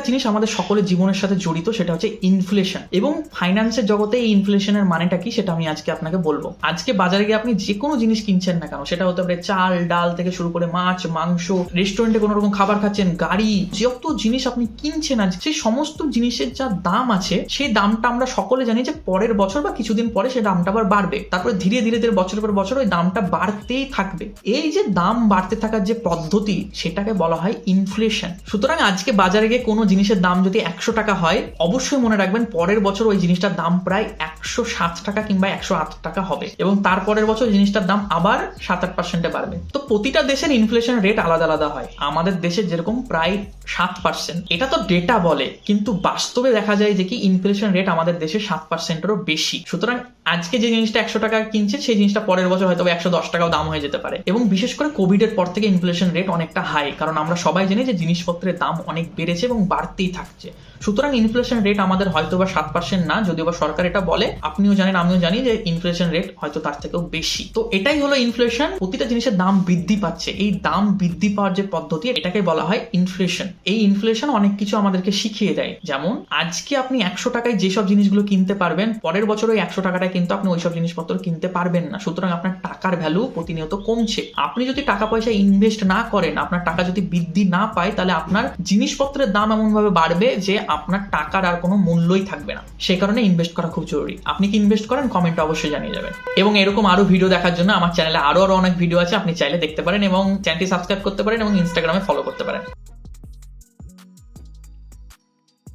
জিনিস আমাদের সকলের জীবনের সাথে জড়িত, সেটা হচ্ছে ইনফ্লেশন। এবং ফাইন্যান্সের জগতে এই ইনফ্লেশনের মানেটা কি সেটা আমি আজকে আপনাকে বলবো। আজকে বাজারে গিয়ে আপনি যে কোনো জিনিস কিনছেন না কেন, সেটা হতে পারে চাল ডাল থেকে শুরু করে মাছ মাংস, রেস্টুরেন্টে কোনো রকম খাবার খাচ্ছেন, গাড়ি, যত জিনিস আপনি কিনছেন আজ, সেই সমস্ত জিনিসের যা দাম আছে সেই দামটা আমরা সকলে জানি যে পরের বছর বা কিছুদিন পরে সেই দামটা আবার বাড়বে, তারপরে ধীরে ধীরে ধীরে বছরের পর বছর ওই দামটা বাড়তেই থাকবে। এই যে দাম বাড়তে থাকার যে পদ্ধতি, সেটাকে বলা হয় ইনফ্লেশন। সুতরাং আজকে বাজারে গিয়ে কোনো জিনিসের দাম যদি 100 টাকা হয়, অবশ্যই মনে রাখবেন পরের বছর ওই জিনিসটার দাম প্রায় 160 টাকা কিংবা 108 টাকা হবে, এবং তারপরের বছর জিনিসটার দাম আবার 7-8% বাড়বে। তো প্রতিটা দেশের ইনফ্লেশন রেট আলাদা আলাদা হয়। আমাদের দেশে যেরকম প্রায় 7%, এটা তো ডেটা বলে, কিন্তু বাস্তবে দেখা যায় যে কি ইনফ্লেশন রেট আমাদের দেশে 7%-এরও বেশি। সুতরাং আজকে যে জিনিসটা 100 টাকা কিনছে, সেই জিনিসটা পরের বছর হয়তো 110 টাকাও দাম হয়ে যেতে পারে। এবং বিশেষ করে কোভিড এর পর থেকে ইনফ্লেশন রেট অনেকটা হাই, কারণ আমরা সবাই জানি যে জিনিসপত্রের দাম অনেক বেড়েছে এবং বাড়তেই থাকছে। সুতরাং ইনফ্লেশন রেট আমাদের হয়তো বা 7% না, যদিও বা সরকার এটা বলে, আপনিও জানেন আমিও জানি যে ইনফ্লেশন রেট হয়তো তার থেকেও বেশি। তো এটাই হলো ইনফ্লেশন। প্রতিটা জিনিসের দাম বৃদ্ধি পাচ্ছে, এই দাম বৃদ্ধি পাওয়ার যে পদ্ধতি, এটাকে বলা হয় ইনফ্লেশন। এই ইনফ্লেশন অনেক কিছু আমাদেরকে শিখিয়ে দেয়। যেমন আজকে আপনি 100 টাকায় যেসব জিনিসগুলো কিনতে পারবেন, পরের বছর ওই 100 টাকাটায় কিন্তু আপনি ওইসব জিনিসপত্র কিনতে পারবেন না। সুতরাং আপনার টাকার ভ্যালু প্রতিনিয়ত কমছে। আপনি যদি টাকা পয়সা ইনভেস্ট না করেন, আপনার টাকা যদি বৃদ্ধি না পায়, তাহলে আপনার জিনিসপত্রের দাম এমন ভাবে বাড়বে যে আপনার টাকার আর কোনো মূল্যই থাকবে না। সেই কারণে ইনভেস্ট করা খুব জরুরি। আপনি কি ইনভেস্ট করেন? কমেন্টে অবশ্যই জানিয়ে যাবেন। এবং এরকম আরো ভিডিও দেখার জন্য আমার চ্যানেলে আরো অনেক ভিডিও আছে, আপনি চাইলে দেখতে পারেন এবং চ্যানেলটি সাবস্ক্রাইব করতে পারেন এবং ইনস্টাগ্রামে ফলো করতে পারেন।